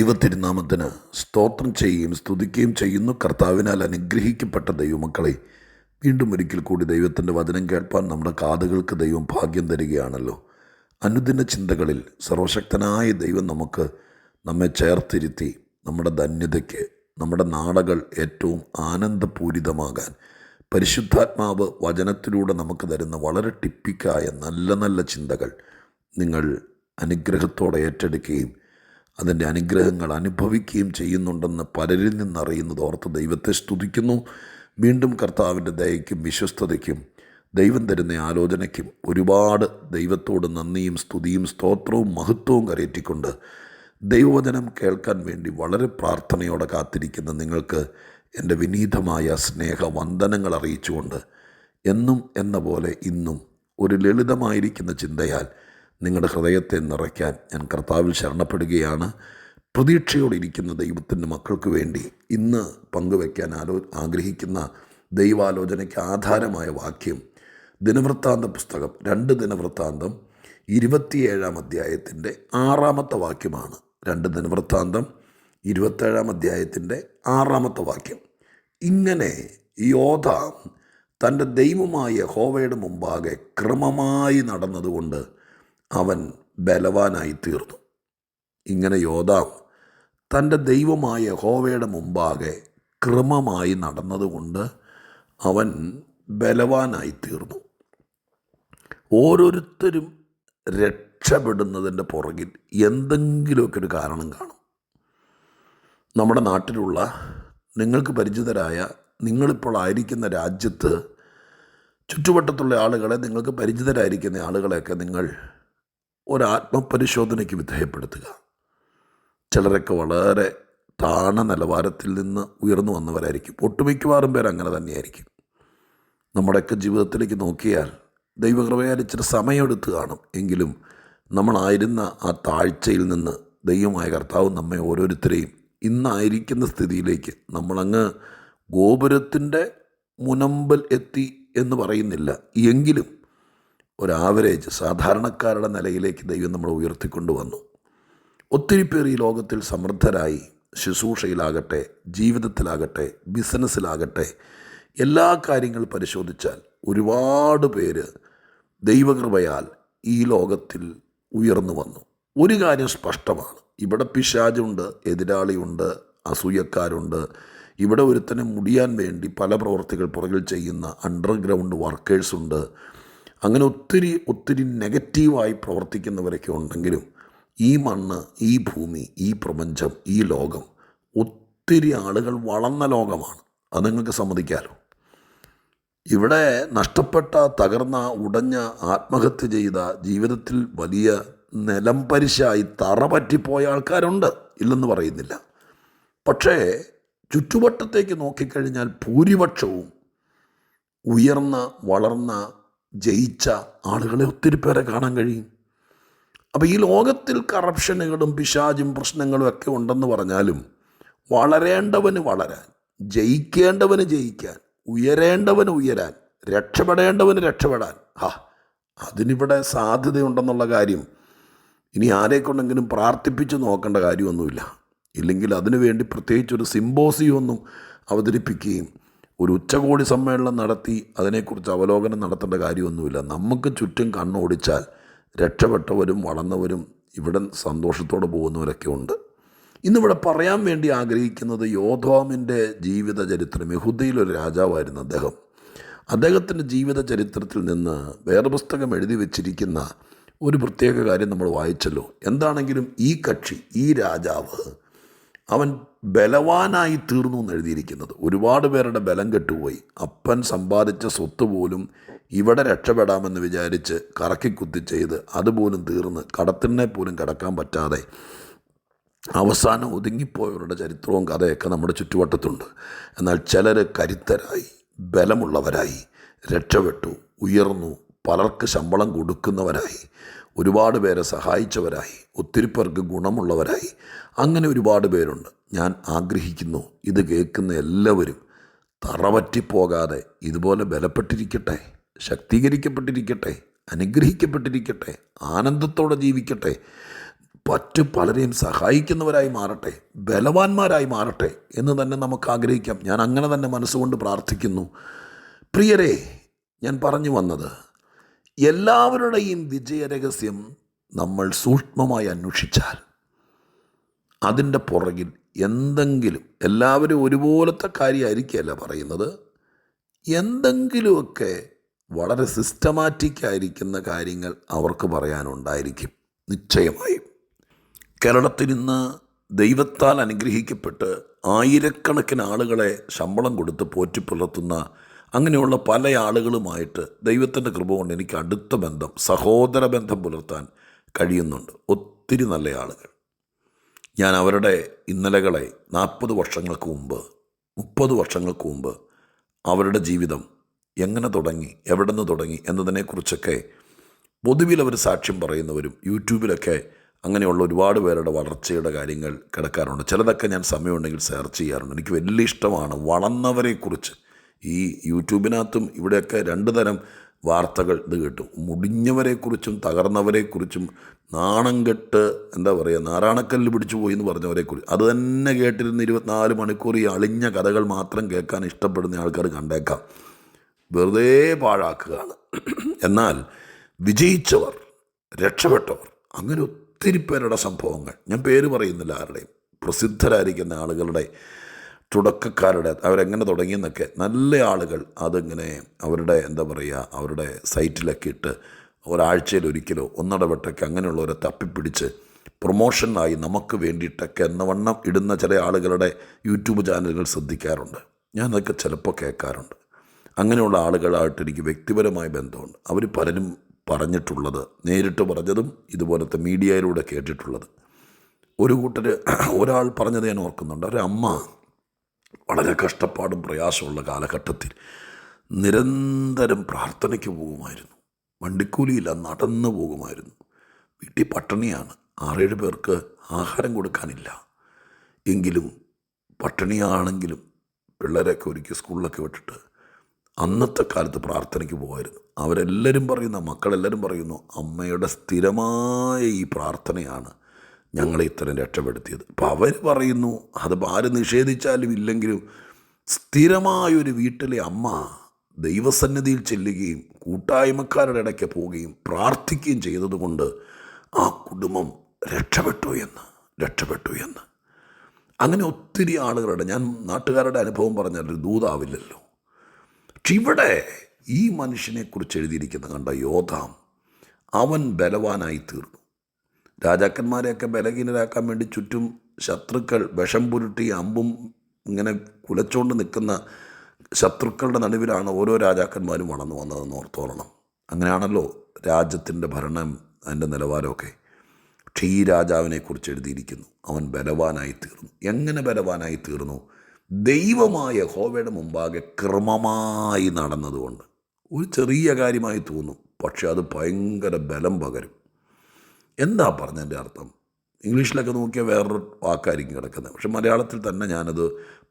ദൈവത്തിരുനാമത്തിന് സ്തോത്രം ചെയ്യുകയും സ്തുതിക്കുകയും ചെയ്യുന്നു. കർത്താവിനാൽ അനുഗ്രഹിക്കപ്പെട്ട ദൈവമക്കളെ, വീണ്ടും ഒരിക്കൽ കൂടി ദൈവത്തിൻ്റെ വചനം കേൾപ്പാൻ നമ്മുടെ കാതുകൾക്ക് ദൈവം ഭാഗ്യം തരികയാണല്ലോ. അനുദിന ചിന്തകളിൽ സർവശക്തനായ ദൈവം നമ്മെ ചേർത്തിരുത്തി നമ്മുടെ ധന്യതയ്ക്ക്, നമ്മുടെ നാളുകൾ ഏറ്റവും ആനന്ദപൂരിതമാകാൻ പരിശുദ്ധാത്മാവ് വചനത്തിലൂടെ നമുക്ക് തരുന്ന വളരെ ടിപ്പിക്കായ നല്ല നല്ല ചിന്തകൾ നിങ്ങൾ അനുഗ്രഹത്തോടെ ഏറ്റെടുക്കുകയും അതിൻ്റെ അനുഗ്രഹങ്ങൾ അനുഭവിക്കുകയും ചെയ്യുന്നുണ്ടെന്ന് പലരിൽ നിന്നറിയുന്നത് ഓർത്ത് ദൈവത്തെ സ്തുതിക്കുന്നു. വീണ്ടും കർത്താവിൻ്റെ ദയയ്ക്കും വിശ്വസ്തതയ്ക്കും ദൈവം തരുന്ന ആലോചനയ്ക്കും ഒരുപാട് ദൈവത്തോട് നന്ദിയും സ്തുതിയും സ്തോത്രവും മഹത്വവും കരയറ്റിക്കൊണ്ട് ദൈവവചനം കേൾക്കാൻ വേണ്ടി വളരെ പ്രാർത്ഥനയോടെ കാത്തിരിക്കുന്ന നിങ്ങൾക്ക് എൻ്റെ വിനീതമായ സ്നേഹവന്ദനങ്ങൾ അറിയിച്ചുകൊണ്ട് എന്നും എന്ന പോലെ ഇന്നും ഒരു ലളിതമായിരിക്കുന്ന ചിന്തയാൽ നിങ്ങളുടെ ഹൃദയത്തെ നിറയ്ക്കാൻ ഞാൻ കർത്താവിൽ ശരണപ്പെടുകയാണ്. പ്രതീക്ഷയോടിരിക്കുന്ന ദൈവത്തിൻ്റെ മക്കൾക്ക് വേണ്ടി ഇന്ന് പങ്കുവയ്ക്കാൻ ആഗ്രഹിക്കുന്ന ദൈവാലോചനയ്ക്ക് ആധാരമായ വാക്യം ദിനവൃത്താന്ത പുസ്തകം 2 ദിനവൃത്താന്തം 27 അധ്യായത്തിൻ്റെ 6 വാക്യമാണ്. 2 ദിനവൃത്താന്തം 27 അധ്യായത്തിൻ്റെ 6 വാക്യം. ഇങ്ങനെ യോഥാം തൻ്റെ ദൈവമായ യഹോവയുടെ മുമ്പാകെ ക്രമമായി നടന്നതുകൊണ്ട് അവൻ ബലവാനായി തീർന്നു. ഇങ്ങനെ യോഥാം തൻ്റെ ദൈവമായ യഹോവയുടെ മുമ്പാകെ ക്രമമായി നടന്നതുകൊണ്ട് അവൻ ബലവാനായി തീർന്നു. ഓരോരുത്തരും രക്ഷപ്പെടുന്നതിൻ്റെ പുറകിൽ എന്തെങ്കിലുമൊക്കെ ഒരു കാരണം കാണും. നമ്മുടെ നാട്ടിലുള്ള നിങ്ങൾക്ക് പരിചിതരായ, നിങ്ങളിപ്പോൾ ആയിരിക്കുന്ന രാജ്യത്ത് ചുറ്റുവട്ടത്തുള്ള ആളുകളെ, നിങ്ങൾക്ക് പരിചിതരായിരിക്കുന്ന ആളുകളെയൊക്കെ നിങ്ങൾ ഒരാത്മപരിശോധനയ്ക്ക് വിധേയപ്പെടുത്തുക. ചിലരൊക്കെ വളരെ താണ നിലവാരത്തിൽ നിന്ന് ഉയർന്നു വന്നവരായിരിക്കും. ഒട്ടുമിക്കവാറും പേർ അങ്ങനെ തന്നെയായിരിക്കും. നമ്മുടെയൊക്കെ ജീവിതത്തിലേക്ക് നോക്കിയാൽ ദൈവകൃപയാൽ ഇച്ചിരി സമയമെടുത്ത് കാണും. എങ്കിലും നമ്മളായിരുന്ന ആ താഴ്ചയിൽ നിന്ന് ദൈവമായ കർത്താവ് നമ്മെ ഓരോരുത്തരെയും ഇന്നായിരിക്കുന്ന സ്ഥിതിയിലേക്ക്, നമ്മളങ്ങ് ഗോപുരത്തിൻ്റെ മുനമ്പൽ എത്തി എന്ന് പറയുന്നില്ല, എങ്കിലും ഒരാവറേജ് സാധാരണക്കാരുടെ നിലയിലേക്ക് ദൈവം നമ്മളെ ഉയർത്തിക്കൊണ്ടുവന്നു. ഒത്തിരി പേർ ഈ ലോകത്തിൽ സമൃദ്ധരായി ശുശ്രൂഷയിലാകട്ടെ, ജീവിതത്തിലാകട്ടെ, ബിസിനസ്സിലാകട്ടെ, എല്ലാ കാര്യങ്ങൾ പരിശോധിച്ചാൽ ഒരുപാട് പേര് ദൈവകൃപയാൽ ഈ ലോകത്തിൽ ഉയർന്നു വന്നു. ഒരു കാര്യം സ്പഷ്ടമാണ്, ഇവിടെ പിശാചുണ്ട്, എതിരാളിയുണ്ട്, അസൂയക്കാരുണ്ട്. ഇവിടെ ഒരുത്തനെ മുടിയാൻ വേണ്ടി പല പ്രവർത്തികൾ പുറകിൽ ചെയ്യുന്ന അണ്ടർഗ്രൗണ്ട് വർക്കേഴ്സുണ്ട്. അങ്ങനെ ഒത്തിരി നെഗറ്റീവായി പ്രവർത്തിക്കുന്നവരൊക്കെ ഉണ്ടെങ്കിലും ഈ മണ്ണ്, ഈ ഭൂമി, ഈ പ്രപഞ്ചം, ഈ ലോകം ഒത്തിരി ആളുകൾ വളർന്ന ലോകമാണ്. അത് നിങ്ങൾക്ക് സമ്മതിക്കാമല്ലോ. ഇവിടെ നഷ്ടപ്പെട്ട, തകർന്ന, ഉടഞ്ഞ, ആത്മഹത്യ ചെയ്ത, ജീവിതത്തിൽ വലിയ നിലം പരിശായി തറ പറ്റിപ്പോയ ആൾക്കാരുണ്ട്, ഇല്ലെന്ന് പറയുന്നില്ല. പക്ഷേ ചുറ്റുവട്ടത്തേക്ക് നോക്കിക്കഴിഞ്ഞാൽ ഭൂരിപക്ഷവും ഉയർന്ന, വളർന്ന, ജയിച്ച ആളുകളെ ഒത്തിരി പേരെ കാണാൻ കഴിയും. അപ്പോൾ ഈ ലോകത്തിൽ കറപ്ഷനുകളും പിശാചും പ്രശ്നങ്ങളും ഒക്കെ ഉണ്ടെന്ന് പറഞ്ഞാലും വളരേണ്ടവന് വളരാൻ, ജയിക്കേണ്ടവന് ജയിക്കാൻ, ഉയരേണ്ടവന് ഉയരാൻ, രക്ഷപ്പെടേണ്ടവന് രക്ഷപ്പെടാൻ, അതിനിവിടെ സാധ്യതയുണ്ടെന്നുള്ള കാര്യം ഇനി ആരെക്കൊണ്ടെങ്കിലും പ്രാർത്ഥിപ്പിച്ച് നോക്കേണ്ട കാര്യമൊന്നുമില്ല. ഇല്ലെങ്കിൽ അതിനു വേണ്ടി പ്രത്യേകിച്ചൊരു സിമ്പോസിയൊന്നും അവതരിപ്പിക്കുകയും ഒരു ഉച്ചകോടി സമ്മേളനം നടത്തി അതിനെക്കുറിച്ച് അവലോകനം നടത്തേണ്ട കാര്യമൊന്നുമില്ല. നമുക്ക് ചുറ്റും കണ്ണോടിച്ചാൽ രക്ഷപ്പെട്ടവരും വളർന്നവരും ഇവിടെ സന്തോഷത്തോടെ പോകുന്നവരൊക്കെ ഉണ്ട്. ഇന്നിവിടെ പറയാൻ വേണ്ടി ആഗ്രഹിക്കുന്നത് യോഥാമിൻ്റെ ജീവിത ചരിത്രം. യഹൂദയിലൊരു രാജാവായിരുന്നു അദ്ദേഹം. അദ്ദേഹത്തിൻ്റെ ജീവിത ചരിത്രത്തിൽ നിന്ന് വേദപുസ്തകം എഴുതി വച്ചിരിക്കുന്ന ഒരു പ്രത്യേക കാര്യം നമ്മൾ വായിച്ചല്ലോ. എന്താണെങ്കിലും ഈ കക്ഷി, ഈ രാജാവ്, അവൻ ബലവാനായി തീർന്നു എന്ന് എഴുതിയിരിക്കുന്നത്. ഒരുപാട് പേരുടെ ബലം കെട്ടുപോയി. അപ്പൻ സമ്പാദിച്ച സ്വത്ത് പോലും ഇവിടെ രക്ഷപ്പെടാമെന്ന് വിചാരിച്ച് കറക്കിക്കുത്തി ചെയ്ത് അതുപോലും തീർന്ന് കടത്തിനെ പോലും കടക്കാൻ പറ്റാതെ അവസാനം ഒതുങ്ങിപ്പോയവരുടെ ചരിത്രവും കഥയൊക്കെ നമ്മുടെ ചുറ്റുവട്ടത്തുണ്ട്. എന്നാൽ ചിലർ കരുത്തരായി, ബലമുള്ളവരായി, രക്ഷപ്പെട്ടു, ഉയർന്നു, പലർക്ക് ശമ്പളം കൊടുക്കുന്നവരായി, ഒരുപാട് പേരെ സഹായിച്ചവരായി, ഒത്തിരി പേർക്ക് ഗുണമുള്ളവരായി, അങ്ങനെ ഒരുപാട് പേരുണ്ട്. ഞാൻ ആഗ്രഹിക്കുന്നു ഇത് കേൾക്കുന്ന എല്ലാവരും തറപറ്റിപ്പോകാതെ ഇതുപോലെ ബലപ്പെട്ടിരിക്കട്ടെ, ശക്തീകരിക്കപ്പെട്ടിരിക്കട്ടെ, അനുഗ്രഹിക്കപ്പെട്ടിരിക്കട്ടെ, ആനന്ദത്തോടെ ജീവിക്കട്ടെ. പലരെയും സഹായിക്കുന്നവരായി മാറട്ടെ, ബലവാന്മാരായി മാറട്ടെ എന്ന് തന്നെ നമുക്ക് ആഗ്രഹിക്കാം. ഞാൻ അങ്ങനെ തന്നെ മനസ്സുകൊണ്ട് പ്രാർത്ഥിക്കുന്നു. പ്രിയരെ, ഞാൻ പറഞ്ഞു വന്നത്, എല്ലാവരുടെയും വിജയരഹസ്യം നമ്മൾ സൂക്ഷ്മമായി അന്വേഷിച്ചാൽ അതിൻ്റെ പുറകിൽ എന്തെങ്കിലും, എല്ലാവരും ഒരുപോലത്തെ കാര്യമായിരിക്കുകയല്ല പറയുന്നത്, എന്തെങ്കിലുമൊക്കെ വളരെ സിസ്റ്റമാറ്റിക്കായിരിക്കുന്ന കാര്യങ്ങൾ അവർക്ക് പറയാനുണ്ടായിരിക്കും നിശ്ചയമായും. കേരളത്തിൽ ഇന്ന് ദൈവത്താൽ അനുഗ്രഹിക്കപ്പെട്ട് ആയിരക്കണക്കിന് ആളുകളെ ശമ്പളം കൊടുത്ത് പോറ്റിപ്പുലർത്തുന്ന അങ്ങനെയുള്ള പല ആളുകളുമായിട്ട് ദൈവത്തിൻ്റെ കൃപ കൊണ്ട് എനിക്ക് അടുത്ത ബന്ധം, സഹോദര ബന്ധം പുലർത്താൻ കഴിയുന്നുണ്ട്. ഒത്തിരി നല്ല ആളുകൾ. ഞാൻ അവരുടെ ഇന്നലകളെ 40 വർഷങ്ങൾക്ക് മുമ്പ്, 30 വർഷങ്ങൾക്ക് മുമ്പ് അവരുടെ ജീവിതം എങ്ങനെ തുടങ്ങി, എവിടെ നിന്ന് തുടങ്ങി എന്നതിനെക്കുറിച്ചൊക്കെ പൊതുവിൽ അവർ സാക്ഷ്യം പറയുന്നവരും യൂട്യൂബിലൊക്കെ അങ്ങനെയുള്ള ഒരുപാട് പേരുടെ വളർച്ചയുടെ കാര്യങ്ങൾ കിടക്കാറുണ്ട്. ചിലതൊക്കെ ഞാൻ സമയമുണ്ടെങ്കിൽ സെർച്ച് ചെയ്യാറുണ്ട്. എനിക്ക് വലിയ ഇഷ്ടമാണ് വളർന്നവരെക്കുറിച്ച്. ഈ യൂട്യൂബിനകത്തും ഇവിടെയൊക്കെ 2 തരം വാർത്തകൾ ഇത് കിട്ടും. മുടിഞ്ഞവരെക്കുറിച്ചും തകർന്നവരെക്കുറിച്ചും, നാണം കെട്ട് നാരാണക്കല്ല് പിടിച്ചു പോയി എന്ന് പറഞ്ഞവരെക്കുറിച്ച്. അത് തന്നെ കേട്ടിരുന്ന് 24 മണിക്കൂർ ഈ അളിഞ്ഞ കഥകൾ മാത്രം കേൾക്കാൻ ഇഷ്ടപ്പെടുന്ന ആൾക്കാർ കണ്ടേക്കാം. വെറുതെ പാഴാക്കുകയാണ്. എന്നാൽ വിജയിച്ചവർ, രക്ഷപ്പെട്ടവർ, അങ്ങനെ ഒത്തിരി പേരുടെ സംഭവങ്ങൾ, ഞാൻ പേര് പറയുന്നില്ല ആരുടെയും, പ്രസിദ്ധരായിരിക്കുന്ന ആളുകളുടെ, തുടക്കക്കാരുടെ, അവരെങ്ങനെ തുടങ്ങിയെന്നൊക്കെ, നല്ല ആളുകൾ അതിങ്ങനെ അവരുടെ അവരുടെ സൈറ്റിലൊക്കെ ഇട്ട് ഒരാഴ്ചയിലൊരിക്കലോ ഒന്നിടവിട്ടൊക്കെ അങ്ങനെയുള്ളവരെ തപ്പിപ്പിടിച്ച് പ്രൊമോഷനായി നമുക്ക് വേണ്ടിയിട്ടൊക്കെ എന്നവണ്ണം ഇടുന്ന ചില ആളുകളുടെ യൂട്യൂബ് ചാനലുകൾ ശ്രദ്ധിക്കാറുണ്ട്. ഞാനതൊക്കെ ചിലപ്പോൾ കേൾക്കാറുണ്ട്. അങ്ങനെയുള്ള ആളുകളായിട്ട് എനിക്ക് വ്യക്തിപരമായ ബന്ധമുണ്ട്. അവർ പലരും പറഞ്ഞിട്ടുള്ളത്, നേരിട്ട് പറഞ്ഞതും ഇതുപോലത്തെ മീഡിയയിലൂടെ കേട്ടിട്ടുള്ളത്. ഒരു ഒരാൾ പറഞ്ഞത് ഞാൻ ഓർക്കുന്നുണ്ട്. ഒരമ്മ വളരെ കഷ്ടപ്പാടും പ്രയാസമുള്ള കാലഘട്ടത്തിൽ നിരന്തരം പ്രാർത്ഥനയ്ക്ക് പോകുമായിരുന്നു. വണ്ടിക്കൂലിയില്ല, നടന്നു പോകുമായിരുന്നു. വീട്ടിൽ പട്ടിണിയാണ്, 6-7 പേർക്ക് ആഹാരം കൊടുക്കാനില്ല. എങ്കിലും പട്ടിണിയാണെങ്കിലും പിള്ളേരൊക്കെ ഒരുക്കി സ്കൂളിലൊക്കെ വിട്ടിട്ട് അന്നത്തെ കാലത്ത് പ്രാർത്ഥനയ്ക്ക് പോകുമായിരുന്നു. അവരെല്ലാവരും പറയുന്ന, മക്കളെല്ലാവരും പറയുന്നു, അമ്മയുടെ സ്ഥിരമായ ഈ പ്രാർത്ഥനയാണ് ഞങ്ങളെ ഇത്രയും രക്ഷപ്പെടുത്തിയത്. അപ്പോൾ അവർ പറയുന്നു, അതിപ്പോൾ ആര് നിഷേധിച്ചാലും ഇല്ലെങ്കിലും സ്ഥിരമായൊരു വീട്ടിലെ അമ്മ ദൈവസന്നിധിയിൽ ചെല്ലുകയും കൂട്ടായ്മക്കാരുടെ ഇടയ്ക്ക് പോവുകയും പ്രാർത്ഥിക്കുകയും ചെയ്തതുകൊണ്ട് ആ കുടുംബം രക്ഷപ്പെട്ടു എന്ന്. അങ്ങനെ ഒത്തിരി ആളുകളുടെ, ഞാൻ നാട്ടുകാരുടെ അനുഭവം പറഞ്ഞാൽ ദൂതാവില്ലല്ലോ. പക്ഷെ ഇവിടെ ഈ മനുഷ്യനെക്കുറിച്ച് എഴുതിയിരിക്കുന്ന കണ്ട യോധാം, അവൻ ബലവാനായി തീർന്നു. രാജാക്കന്മാരെയൊക്കെ ബലഹീനരാക്കാൻ വേണ്ടി ചുറ്റും ശത്രുക്കൾ വിഷം പുരുട്ടി അമ്പും ഇങ്ങനെ കുലച്ചുകൊണ്ട് നിൽക്കുന്ന ശത്രുക്കളുടെ നടുവിലാണ് ഓരോ രാജാക്കന്മാരും വളർന്നു വന്നതെന്ന് ഓർത്തോളണം. അങ്ങനെയാണല്ലോ രാജ്യത്തിൻ്റെ ഭരണം, അതിൻ്റെ നിലവാരമൊക്കെ. പക്ഷേ ഈ രാജാവിനെക്കുറിച്ച് എഴുതിയിരിക്കുന്നു, അവൻ ബലവാനായി തീർന്നു. എങ്ങനെ ബലവാനായി തീർന്നു? ദൈവമായ യഹോവയുടെ മുമ്പാകെ ക്രമമായി നടന്നതുകൊണ്ട്. ഒരു ചെറിയ കാര്യമായി തോന്നും, പക്ഷെ അത് ഭയങ്കര ബലം പകരും. എന്താ പറഞ്ഞതിൻ്റെ അർത്ഥം? ഇംഗ്ലീഷിലൊക്കെ നോക്കിയാൽ വേറൊരു വാക്കായിരിക്കും കിടക്കുന്നത്. പക്ഷെ മലയാളത്തിൽ തന്നെ ഞാനത്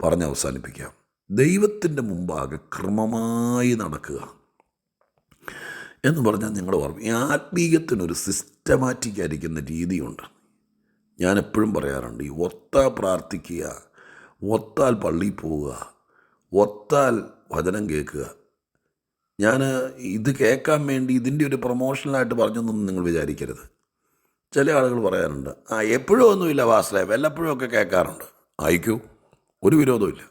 പറഞ്ഞ് അവസാനിപ്പിക്കാം. ദൈവത്തിൻ്റെ മുമ്പാകെ ക്രമമായി നടക്കുക എന്ന് പറഞ്ഞാൽ നിങ്ങൾ ഓർമ്മ, ഈ ആത്മീയത്തിനൊരു സിസ്റ്റമാറ്റിക് ആയിരിക്കുന്ന രീതിയുണ്ട്. ഞാൻ എപ്പോഴും പറയാറുണ്ട്, ഈ ഒത്താൽ പ്രാർത്ഥിക്കുക, ഒത്താൽ പള്ളിയിൽ പോവുക, ഒത്താൽ വചനം കേൾക്കുക. ഞാൻ ഇത് കേൾക്കാൻ വേണ്ടി ഇതിൻ്റെ ഒരു പ്രൊമോഷണലായിട്ട് പറഞ്ഞൊന്നും നിങ്ങൾ വിചാരിക്കരുത്. ചില ആളുകൾ പറയാറുണ്ട്, എപ്പോഴും ഒന്നുമില്ല വാസ്തവ, വല്ലപ്പോഴും ഒക്കെ കേൾക്കാറുണ്ട്. ആയിക്കോ, ഒരു വിരോധമില്ല.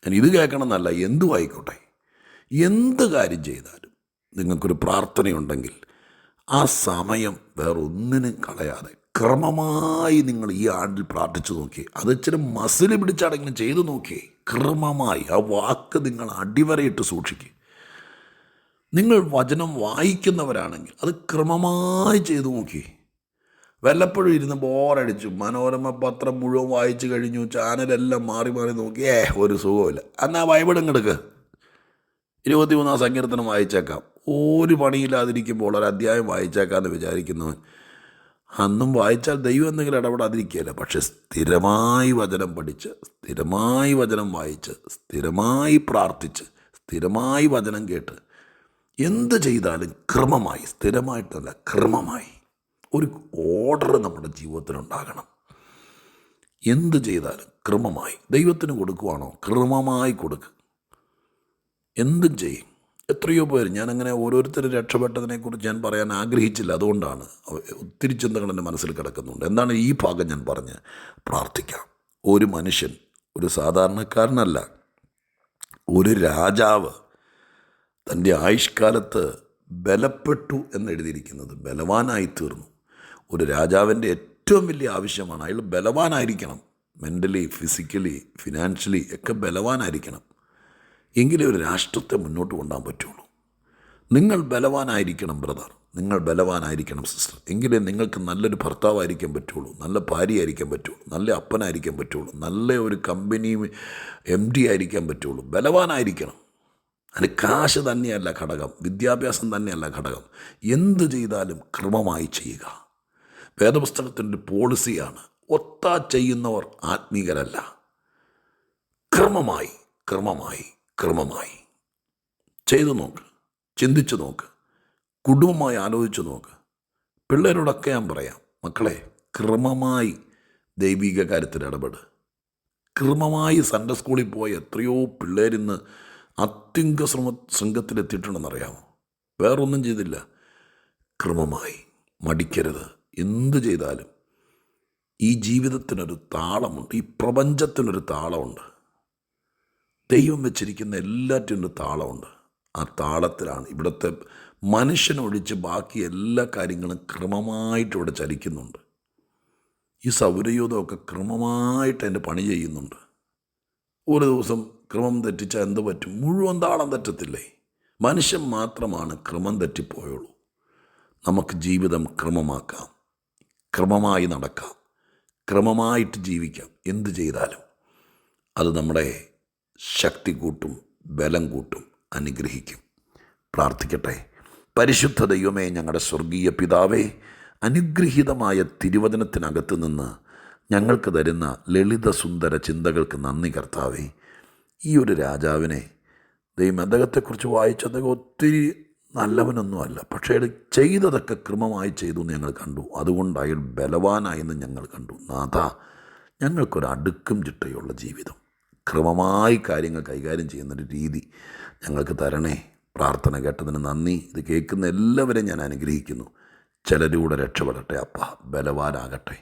ഞാൻ ഇത് കേൾക്കണം എന്നല്ല, എന്തും ആയിക്കോട്ടെ. എന്ത് കാര്യം ചെയ്താലും നിങ്ങൾക്കൊരു പ്രാർത്ഥനയുണ്ടെങ്കിൽ ആ സമയം വേറൊന്നിനും കളയാതെ ക്രമമായി നിങ്ങൾ ഈ ആണ്ടിൽ പ്രാർത്ഥിച്ചു നോക്കി. അത് ഇച്ചിരി മസിൽ പിടിച്ചാണെങ്കിലും ചെയ്തു നോക്കി. ക്രമമായി ആ വാക്ക് നിങ്ങൾ അടിവരയിട്ട് സൂക്ഷിക്കുക. നിങ്ങൾ വചനം വായിക്കുന്നവരാണെങ്കിൽ അത് ക്രമമായി ചെയ്തു നോക്കി. വല്ലപ്പോഴും ഇരുന്ന് ബോറടിച്ചു, മനോരമ പത്രം മുഴുവൻ വായിച്ചു കഴിഞ്ഞു, ചാനലെല്ലാം മാറി നോക്കി, ഒരു സുഖമില്ല, എന്നാൽ ബൈബിൾ ഇങ്ങെടുക്ക്, 23-ാം സങ്കീർത്തനം വായിച്ചേക്കാം. ഒരു പണിയില്ലാതിരിക്കുമ്പോൾ ഒരു അധ്യായം വായിച്ചേക്കാമെന്ന് വിചാരിക്കുന്നവൻ അന്നും വായിച്ചാൽ ദൈവം എന്തെങ്കിലും ഇടപെടാതിരിക്കുകയില്ല. പക്ഷെ സ്ഥിരമായി വചനം പഠിച്ച്, സ്ഥിരമായി വചനം വായിച്ച്, സ്ഥിരമായി പ്രാർത്ഥിച്ച്, സ്ഥിരമായി വചനം കേട്ട് എന്ത് ചെയ്താലും ക്രമമായി, സ്ഥിരമായിട്ടല്ല ക്രമമായി ഒരു ഓർഡർ നമ്മുടെ ജീവിതത്തിലുണ്ടാകണം. എന്ത് ചെയ്താലും ക്രമമായി ദൈവത്തിന് കൊടുക്കുവാണോ, ക്രമമായി കൊടുക്കുക. എന്തും ചെയ്യും. എത്രയോ പേര്, ഞാനങ്ങനെ ഓരോരുത്തരും രക്ഷപ്പെട്ടതിനെക്കുറിച്ച് ഞാൻ പറയാൻ ആഗ്രഹിച്ചില്ല, അതുകൊണ്ടാണ് ഒത്തിരി ചിന്തകൾ എൻ്റെ മനസ്സിൽ കിടക്കുന്നുണ്ട്. എന്താണ് ഈ ഭാഗം ഞാൻ പറഞ്ഞ് പ്രാർത്ഥിക്കാം. ഒരു മനുഷ്യൻ, ഒരു സാധാരണക്കാരനല്ല, ഒരു രാജാവ് തൻ്റെ ആയുഷ്കാലത്ത് ബലപ്പെട്ടു എന്നെഴുതിയിരിക്കുന്നത് ബലവാനായി തീർന്നു. ഒരു രാജാവിൻ്റെ ഏറ്റവും വലിയ ആവശ്യമാണ് അയാൾ ബലവാനായിരിക്കണം. മെൻ്റലി, ഫിസിക്കലി, ഫിനാൻഷ്യലി ഒക്കെ ബലവാനായിരിക്കണം. എങ്കിലേ ഒരു രാഷ്ട്രത്തെ മുന്നോട്ട് കൊണ്ടുപോകാൻ പറ്റുള്ളൂ. നിങ്ങൾ ബലവാനായിരിക്കണം ബ്രദർ, നിങ്ങൾ ബലവാനായിരിക്കണം സിസ്റ്റർ. എങ്കിലേ നിങ്ങൾക്ക് നല്ലൊരു ഭർത്താവായിരിക്കാൻ പറ്റുള്ളൂ, നല്ല ഭാര്യയായിരിക്കാൻ പറ്റുള്ളൂ, നല്ല അപ്പനായിരിക്കാൻ പറ്റുള്ളൂ, നല്ല ഒരു കമ്പനി MD ആയിരിക്കാൻ പറ്റുള്ളൂ. ബലവാനായിരിക്കണം. അതിന് കാശ് തന്നെയല്ല ഘടകം, വിദ്യാഭ്യാസം തന്നെയല്ല ഘടകം. എന്ത് ചെയ്താലും ക്രമമായി ചെയ്യുക. വേദപുസ്തകത്തിൻ്റെ ഒരു പോളിസിയാണ്, ഒത്താ ചെയ്യുന്നവർ ആത്മീകരല്ല. ക്രമമായി ക്രമമായി ക്രമമായി ചെയ്തു നോക്ക്, ചിന്തിച്ചു നോക്ക്, കുടുംബമായി ആലോചിച്ച് നോക്ക്. പിള്ളേരോടൊക്കെ ഞാൻ പറയാം, മക്കളെ ക്രമമായി ദൈവിക കാര്യത്തിൽ ഇടപെട്. ക്രമമായി സൺഡേ സ്കൂളിൽ പോയ എത്രയോ പിള്ളേരിന്ന് അത്യുംഗ ശൃംഗത്തിലെത്തിയിട്ടുണ്ടെന്നറിയാമോ? വേറൊന്നും ചെയ്തില്ല, ക്രമമായി. മടിക്കരുത്. എന്തു ചെയ്താലും ഈ ജീവിതത്തിനൊരു താളമുണ്ട്, ഈ പ്രപഞ്ചത്തിനൊരു താളമുണ്ട്. ദൈവം വെച്ചിരിക്കുന്ന എല്ലാറ്റിനും ഒരു താളമുണ്ട്. ആ താളത്തിലാണ് ഇവിടുത്തെ മനുഷ്യനൊഴിച്ച് ബാക്കി എല്ലാ കാര്യങ്ങളും ക്രമമായിട്ട് ഇവിടെ ചലിക്കുന്നുണ്ട്. ഈ സൗരയൂഥമൊക്കെ ക്രമമായിട്ട് അതിൻ്റെ പണി ചെയ്യുന്നുണ്ട്. ഒരു ദിവസം ക്രമം തെറ്റിച്ചാൽ എന്ത് പറ്റും? മുഴുവൻ താളം തെറ്റത്തില്ലേ? മനുഷ്യൻ മാത്രമാണ് ക്രമം തെറ്റിപ്പോയുള്ളൂ. നമുക്ക് ജീവിതം ക്രമമാക്കാം, ക്രമമായി നടക്കാം, ക്രമമായിട്ട് ജീവിക്കാം. എന്ത് ചെയ്താലും അത് നമ്മുടെ ശക്തി കൂട്ടും, ബലം കൂട്ടും, അനുഗ്രഹിക്കും. പ്രാർത്ഥിക്കട്ടെ. പരിശുദ്ധ ദൈവമേ, ഞങ്ങളുടെ സ്വർഗീയ പിതാവേ, അനുഗ്രഹീതമായ തിരുവചനത്തിനകത്ത് നിന്ന് ഞങ്ങൾക്ക് തരുന്ന ലളിത സുന്ദര ചിന്തകൾക്ക് നന്ദി കർത്താവേ. ഈ ഒരു രാജാവിനെ ദൈവം, അദ്ദേഹത്തെക്കുറിച്ച് വായിച്ച അദ്ദേഹം ഒത്തിരി നല്ലവനൊന്നുമല്ല, പക്ഷേ അയാൾ ചെയ്തതൊക്കെ ക്രമമായി ചെയ്തു എന്ന് ഞങ്ങൾ കണ്ടു. അതുകൊണ്ട് അയാൾ ബലവാനായെന്ന് ഞങ്ങൾ കണ്ടു. നാഥ, ഞങ്ങൾക്കൊരു അടുക്കും ചിട്ടയുള്ള ജീവിതം, ക്രമമായി കാര്യങ്ങൾ കൈകാര്യം ചെയ്യുന്നൊരു രീതി ഞങ്ങൾക്ക് തരണേ. പ്രാർത്ഥന കേട്ടതിന് നന്ദി. ഇത് കേൾക്കുന്ന എല്ലാവരെയും ഞാൻ അനുഗ്രഹിക്കുന്നു. ചിലരൂടെ രക്ഷപ്പെടട്ടെ അപ്പ, ബലവാനാകട്ടെ.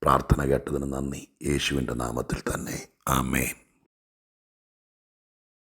പ്രാർത്ഥന കേട്ടതിന് നന്ദി, യേശുവിൻ്റെ നാമത്തിൽ തന്നെ. ആമേൻ.